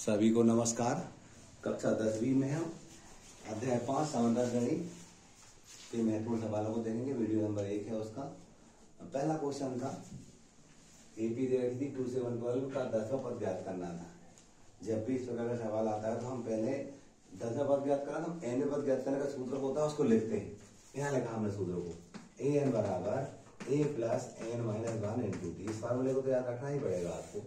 सभी को नमस्कार। कक्षा 10वीं में हम अध्याय 5 समुद्र गणित के महत्वपूर्ण सवालों को देखेंगे। वीडियो नंबर 1 है उसका। पहला क्वेश्चन था एपी दे रखी थी 2 से 112 का 10वां पद ज्ञात करना था। जब भी इस प्रकार का सवाल आता है तो हम पहले 10वां पद ज्ञात करना, हम n पद ज्ञात करने का सूत्र होता है उसको लिखते हैं। यहाँ लिखा हमने सूत्र को an बराबर a plus n minus 1 into T. इस फार्मूले को तो याद रखना ही पड़ेगा आपको,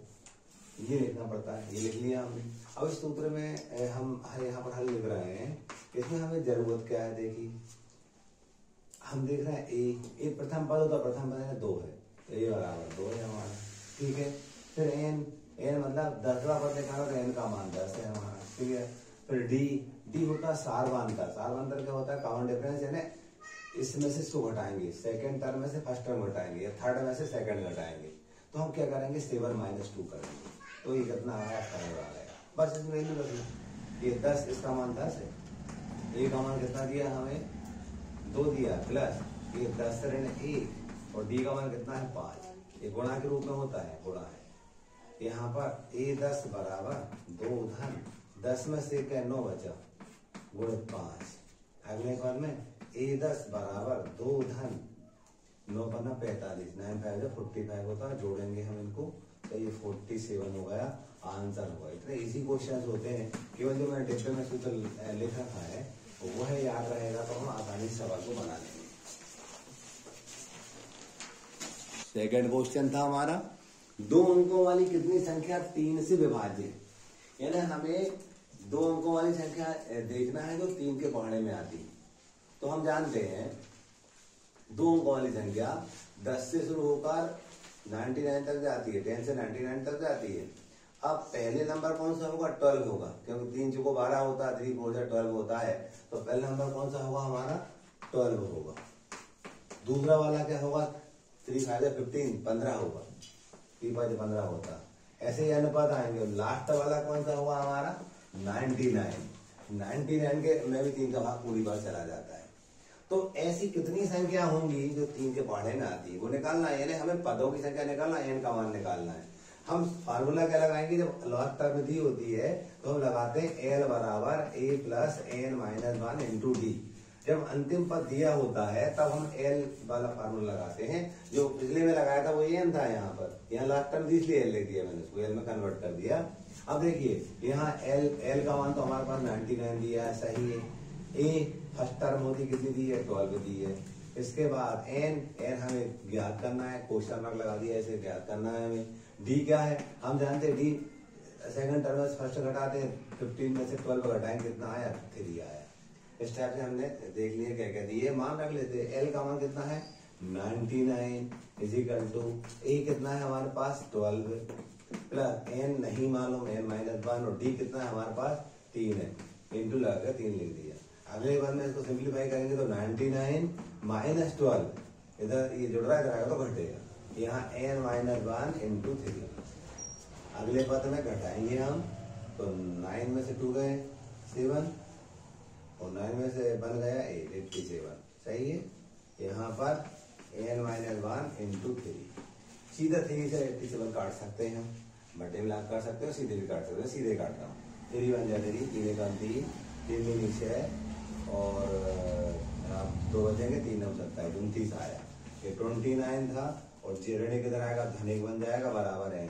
ये लिखना पड़ता है। ये लिख लिया हमने। अब इस सूत्र में हम यहाँ पर हल लिख रहे हैं। इसमें हमें जरूरत क्या है, देखिए हम देख रहे हैं ए प्रथम पद होता, प्रथम पद है 2 है, ए बराबर 2 है हमारा, ठीक है। फिर एन मतलब 10वां पद लिखा है, एन का मान 10 है हमारा, ठीक है। फिर डी होता है सारवांतर। सारवांतर क्या होता है, कॉमन डिफरेंस, यानी इसमें से इसको घटाएंगे, सेकंड टर्म में से फर्स्ट टर्म घटाएंगे या थर्ड में से सेकंड घटाएंगे। तो हम क्या करेंगे, 7 माइनस 2 करेंगे। तो ये कितना आया, 18 आ गया। बस इसमें वैल्यू रख लो। ये 10, इसका मान 10 है। ए का मान कितना दिया हमें, 2 दिया, प्लस ये 10 ऋण 1 और डी का मान कितना है 5। ये गुणा के रूप में होता है, गुणा है। यहाँ पर ए 10 बराबर 2 धन 10 में से क्या 9 बचा, गुणित 5। अगले पद में ए 10 बराबर 2 धन 9 पन्ना 45, 9 5 45 होता है। जोड़ेंगे हम इनको तो ये 47 हो गया, आंसर होगा। इतने इजी क्वेश्चन होते हैं, केवल जो मैंने डिब्बे में सूत्र लिख रखा है वो है याद रहेगा तो हम आसानी से सवाल को बना लेंगे। सेकंड क्वेश्चन था हमारा 2 अंकों वाली कितनी संख्या 3 से विभाज्य, यानी हमें 2 अंकों वाली संख्या देखना है जो 3 के पहाड़े में आती। तो हम जानते हैं 2 अंकों वाली संख्या 10 से शुरू होकर 99 तक जाती है, 10 से 99 तक जाती है। अब पहले नंबर कौन सा होगा, 12 होगा, क्योंकि 3 चुको 12 होता है, 3 4 12 होता है। तो पहला नंबर कौन सा होगा हमारा, 12 होगा। दूसरा वाला क्या होगा, 3 5 15 15 होगा, 3 5 15 होता। ऐसे ही अनुपात आएंगे। लास्ट वाला कौन सा होगा हमारा, 99 के में भी 3 का भाग पूरी बार चला जाता है। तो ऐसी कितनी संख्या होंगी जो 3 के पहाड़े में आती है, वो निकालना है। यानी हमें पदों की संख्या निकालना है, एन का मान निकालना है। हम फार्मूला क्या लगाएंगे, जब लास्ट टर्म दी होती है तो हम लगाते हैं एल बराबर A plus N minus 1 into D. जब अंतिम पद दिया होता है तब हम एल वाला फार्मूला लगाते हैं। जो पिछले में लगाया था वो एन था, यहाँ पर यहाँ लास्ट टर्म दी इसलिए एल ले दिया मैंने, उसको एल में कन्वर्ट कर दिया। अब देखिए यहाँ एल का मान तो हमारे पास 99 दिया है, सही है। ए फर्स्ट टर्म होती कितनी दी है, 12 दी है। इसके बाद एन हमें ज्ञात करना है, क्वेश्चन मार्क लगा दिया, ऐसे ज्ञात करना है हमें। डी क्या है, हम जानते हैं डी सेकंड टर्म में फर्स्ट घटाते हैं, 15 में से 12 घटाएं, कितना आया, 3 आया। इस टाइप से हमने देख लिया क्या क्या दिए, मान रख लेते हैं। एल का मान कितना है 99 इज इक्वल टू ए कितना है हमारे पास 12 प्लस एन नहीं मालूम, एन माइनस 1 और डी कितना है हमारे पास 3 है, इंटू लगाकर 3 लिख दिया। अगले बार में इसको सिंप्लीफाई करेंगे तो 99 माइनस 12, इधर ये जुड़ रहा है, इधर आएगा तो घटेगा। यहाँ n माइनस 1 इंटू 3। अगले पद में घटाएंगे हम तो 9 में से 2 गए 7 और 9 में से बन गया 8, 87, सही है। यहाँ पर n माइनस 1 इंटू 3, सीधा 3 से 87 काट सकते हैं, बटे मिला कर सकते हो, सीधे भी काट सकते हो। सीधे काट रहा हूँ, 3 बन जाए 3, 3 का 3 में नीचे और आप 2 बचेंगे, 3 हो सकता है 29 आया। ये 29 था और ऋण किधर आएगा, धन 1 बन जाएगा, बराबर n।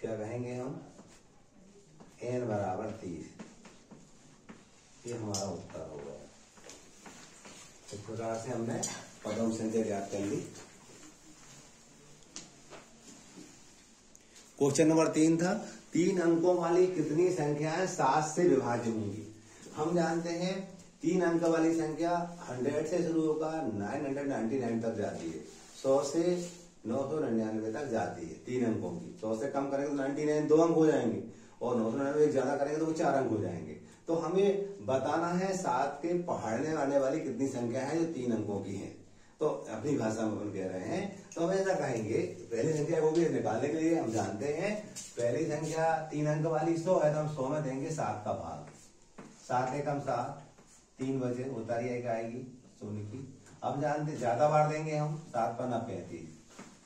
क्या कहेंगे हम, n बराबर 30। ये हमारा उत्तर हो गया। इस प्रकार से हमने पदों की संख्या ज्ञात कर ली। क्वेश्चन नंबर 3 था 3 अंकों वाली कितनी संख्याएं 7 से विभाज्य होंगी। हम जानते हैं 3 अंक वाली संख्या 100 से शुरू होकर 999 तक जाती है, 100 से 999 तक जाती है 3 अंकों की। 100 से कम करेंगे तो 99 2 अंक हो जाएंगे और 999 ज्यादा करेंगे तो वो 4 अंक हो जाएंगे। तो हमें बताना है 7 के पहाड़ने आने वाली कितनी संख्या है जो 3 अंकों की है। तो अपनी भाषा में अपन कह रहे हैं तो हम ऐसा कहेंगे, पहली संख्या को भी निकालने के लिए हम जानते हैं पहली संख्या 3 अंक वाली 100 है, तो हम 100 में देंगे 7 का भाग। 7 एकम 7, 3 बजे उतारी आएगी शून्य की। अब जानते ज्यादा बार देंगे हम, 7 पन्ना 35,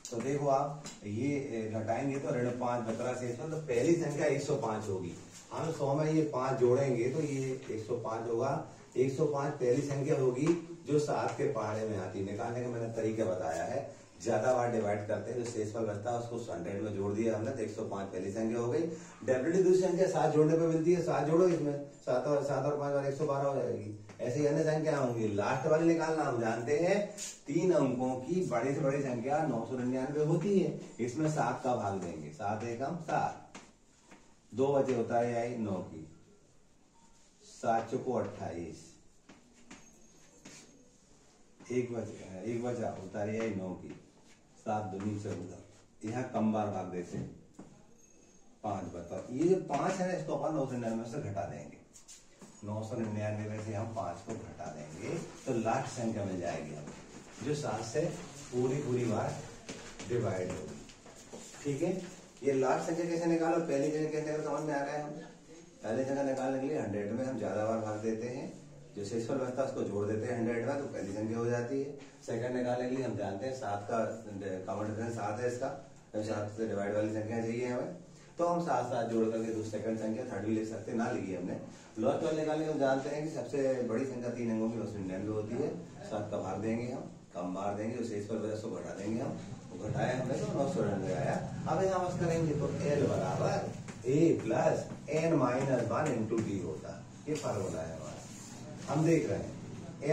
तो देखो आप ये घटाएंगे तो ऋण 5 बचा शेषफल, तो पहली संख्या 105 होगी। हम 100 में ये 5 जोड़ेंगे तो ये 105 होगा। 105 पहली संख्या होगी जो 7 के पहाड़े में आती है। निकालने का मैंने तरीका बताया है, ज्यादा बार डिवाइड करते हैं, जो शेषफल बचता है उसको 100 में जोड़ दिया हमने, तो 105 पहली संख्या हो गई। डेफिनेटली दूसरी संख्या 7 जोड़ने पे मिलती है, 7 जोड़ो इसमें, 7 और 5 और 112 हो जाएगी। ऐसे ही अन्य संख्या होंगी। लास्ट वाली निकालना हम जानते हैं, 3 अंकों की बड़ी से बड़ी संख्या 999 होती है। इसमें 7 का भाग देंगे, 7 एकम 7, 2 बचे होता है आई 9 की, 7 चौको 28, एक बचा होता है आई 9 की, 7 दूनी 14। यहाँ कम बार भाग देते हैं, 5 बताओ। ये जो 5 है इसको अपन 999 से घटा देंगे, 999 में से हम 5 को घटा देंगे तो लास्ट संख्या मिल जाएगी हमें, जो 7 से पूरी बार डिवाइड होगी। ठीक है, ये लास्ट संख्या कैसे निकालो, पहली जगह कैसे निकालो समझ में आ रहा है। हम पहले जगह निकालने के लिए 100 में हम ज्यादा बार भाग देते हैं, जो शेषफल बचता है उसको जोड़ देते हैं 100 में, तो पहली संख्या हो जाती है। सेकंड निकालने के लिए हम जानते हैं 7 का कॉमन डिफरेंस 7 है, इसका 7 से डिवाइड वाली संख्या चाहिए हमें, तो हम 7 जोड़ करके दूसरी सेकंड संख्या थर्ड भी लिख सकते हैं, ना लिखी हमने। लास्ट वाले निकालने को जानते हैं कि सबसे बड़ी संख्या 3 अंकों की 999 होती है, 7 का भाग देंगे हम, कम बार देंगे, जो शेषफल बचा उसको घटा देंगे हम, वो घटाया हमने तो 999 आया। अब यहाँ बस करेंगे तो L बराबर A plus N minus 1 into D होता है, ये फार्मूला है हमारा। हम देख रहे हैं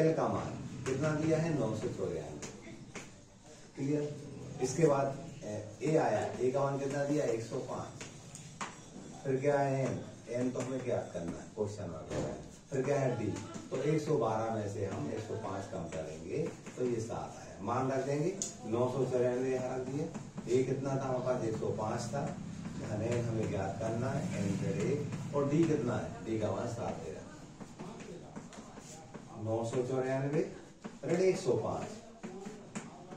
L का मान कितना दिया है 994, क्लियर। इसके बाद A आया, A का मान कितना दिया 105, फिर क्या है N तो हमें क्या करना है, क्वेश्चन मार्क है, फिर क्या है D, तो 112 में से हम 105 कम करेंगे तो ये 7 आया, मान रख देंगे 994 यहाँ रख दिए। A कितना था हमारे पास 105 था, हमें ज्ञात करना है N और D कितना है, D का मान 7 दे रहा, 994 ऋण 105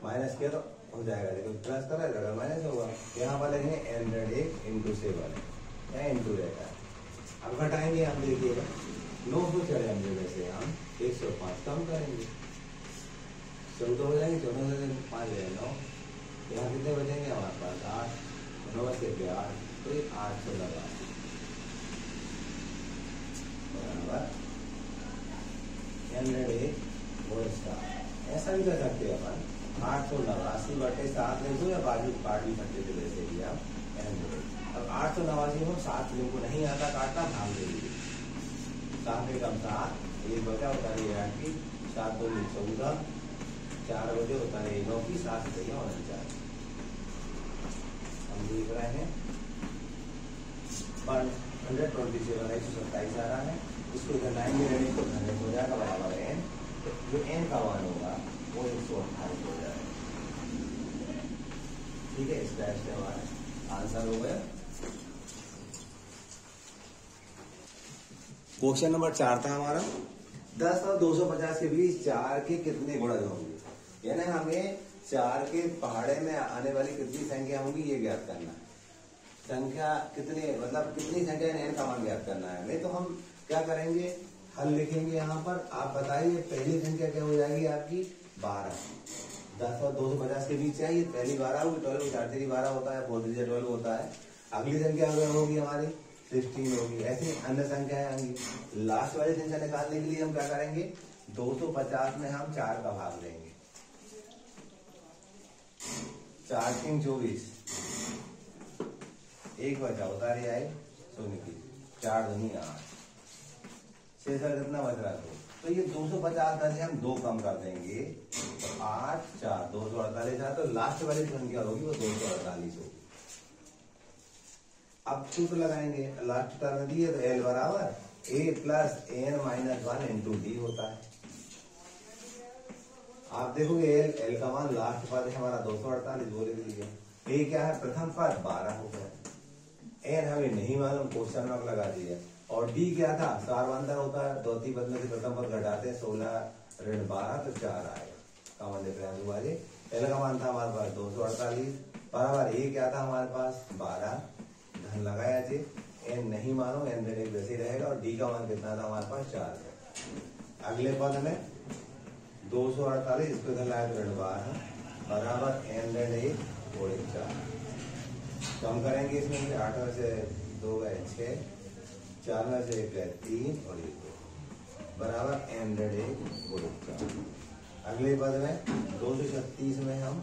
माइनस किया तो हो जाएगा, देखो प्लस कर रहा है माइनस होगा, यहाँ वाले हैं N इंटू 7 या इंटू रहता है। अब घटाएंगे हम, देखिएगा 994 में से हम 105 कम करेंगे, 14 हो जाएंगे, 14 से 5 है 9, यहाँ कितने बचेंगे हमारे पास 8, 9 से 8, तो ये 889 बराबर 101 होल स्टार। ऐसा भी कर सकते हैं अपन, 889 बटे 7 लिख दो या बाजू काट भी सकते थे, वैसे भी आप 100। अब 889 में 7 लोगों को नहीं आता काटना, भाग दे दीजिए, 7 एकम 7, एक बचा होता है 8 की, 7 2 14, 4 बजे होता है 9 की, 7 भैया 49। हम देख रहे हैं 127 127 आ रहा है, इसको इधर लाएंगे रेडी को घने हो जाएगा बराबर N, तो जो N का मान होगा वो 128 हो जाएगा। ठीक है, इस तरह से हमारा आंसर हो गया। क्वेश्चन नंबर 4 था हमारा, 10 और 250 के बीच 4 के कितने गुणज होंगे, यानी हमें 4 के पहाड़े में आने वाली कितनी संख्या होंगी ये ज्ञात करना है। संख्या कितने मतलब कितनी संख्या N का मान ज्ञात करना है हमें, तो हम क्या करेंगे, हल लिखेंगे यहाँ पर। आप बताइए पहली संख्या क्या हो जाएगी आपकी 12, 10 और 250 के बीच चाहिए, पहली 12 होगी, 12 4 12 होता है, 4 12 होता है। अगली संख्या अगर होगी हमारी 16 होगी, ऐसी अन्य संख्याएं आएंगी। लास्ट वाली संख्या निकालने के लिए हम क्या करेंगे, 250 में हम 4 का भाग देंगे, 4 3 24, एक बचा होता है आई 0 की, 4 दूनी 8, शेषफल कितना बच रहा है, तो ये 250 में से हम 2 कम कर देंगे, तो 8 4 248 है, तो लास्ट वाली संख्या होगी वो 248 होगी। अब सूत्र लगाएंगे, लास्ट टर्म दी है तो L बराबर A plus N minus 1 into D होता है। आप देखोगे L का मान लास्ट पद है हमारा 248, बोले दीजिए। A क्या है, प्रथम पद 12 हो गया, N हमें नहीं मालूम, क्वेश्चन मार्क लगा दिया, और D क्या था, सारवांतर होता है, द्वितीय पद में से प्रथम पद घटाते हैं, 16 ऋण 12 तो 4 आएगा, कॉमन डिफरेंस हुआ जी। L का मान था हमारे पास 248 बराबर A क्या था हमारे पास 12, धन लगाया जी, N नहीं मानो, N ऋण वैसे ही रहेगा, और D का मान कितना था हमारे पास 4 है। अगले पद में 248, इसको इधर लाया तो ऋण 12 बराबर N ऋण 1 और 1 4। तो हम करेंगे इसमें 8 में से 2 गए 6, 4 में से 1 गए 3 और 1 2 बराबर n रेड 1 और 1 4। अगले पद में 236 में हम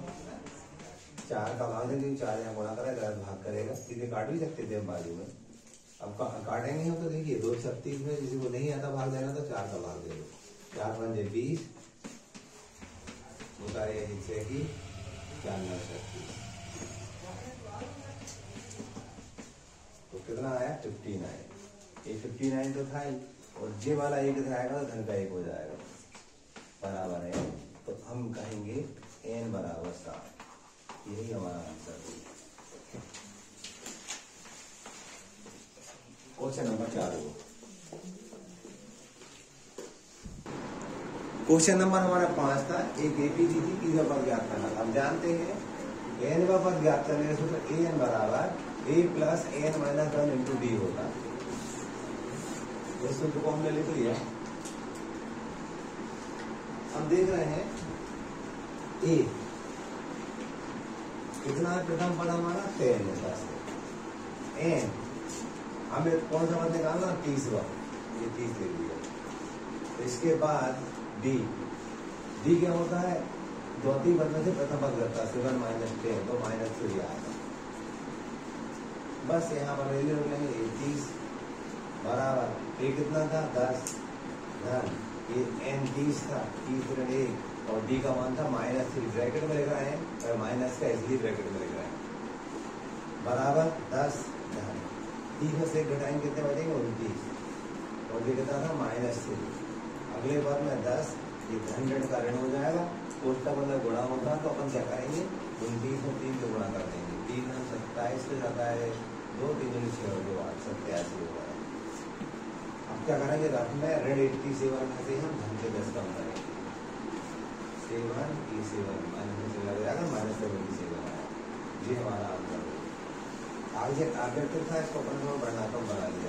4 का भाग देंगे, 4 यहाँ गुणा करेगा भाग करेगा, सीधे काट भी सकते थे हम बाजू में। अब काटेंगे हम तो देखिए 236 में किसी को नहीं आता भाग देना तो 4 का भाग दे दो। 4 पंजे 20 होता है 6 की 4 9 36, तो कितना आया 59। ये 59 तो था ही, और जे वाला 1 आएगा तो धन का 1 हो जाएगा बराबर है। तो हम कहेंगे n बराबर 7, यही हमारा आंसर है। क्वेश्चन नंबर 4 को, क्वेश्चन नंबर हमारा 5 था। एक एपीजी थी, तीसरा पद ज्ञात करना। हम जानते हैं n का पद ज्ञात करने का सूत्र an बराबर a plus n minus 1 into D होता है। इस सूत्र को हम ले लेते हैं। हम देख रहे हैं a कितना है, प्रथम पद हमारा 10 है, 10 है। n हमें कौन सा पद निकालना, 30वां, ये 30 ले लिया। इसके बाद d क्या होता है, द्वितीय पद में से प्रथम पद करता है 7 माइनस 10, तो माइनस 3 आएगा। बस यहाँ पर वैल्यू रख लेंगे 30 बराबर a कितना था 10 धन ये n 30 था, 30 ऋण 1 और d का मान था -3, ब्रैकेट में लिख रहे हैं और माइनस का इसलिए ब्रैकेट में लिख रहे हैं बराबर 10 धन 30 में से 1 घटाएंगे कितने बचेंगे 29 और ये कितना था -3। अगले बार में 10 ये धन ऋण का ऋण हो जाएगा, कोष्टक मतलब गुणा होगा, तो अपन क्या करेंगे 29 और 3 से गुणा कर देंगे। 3 धन 27 से जाता है 2 3 6 और 2 8 87 होगा। अब क्या करेंगे, रफ में ऋण 87 में से हम धन से 10 कम करेंगे, 7 87 माइनस से लग जाएगा -77 आएगा। ये हमारा आंसर है। आगे था इसको अपन बढ़ना कम बना लिया।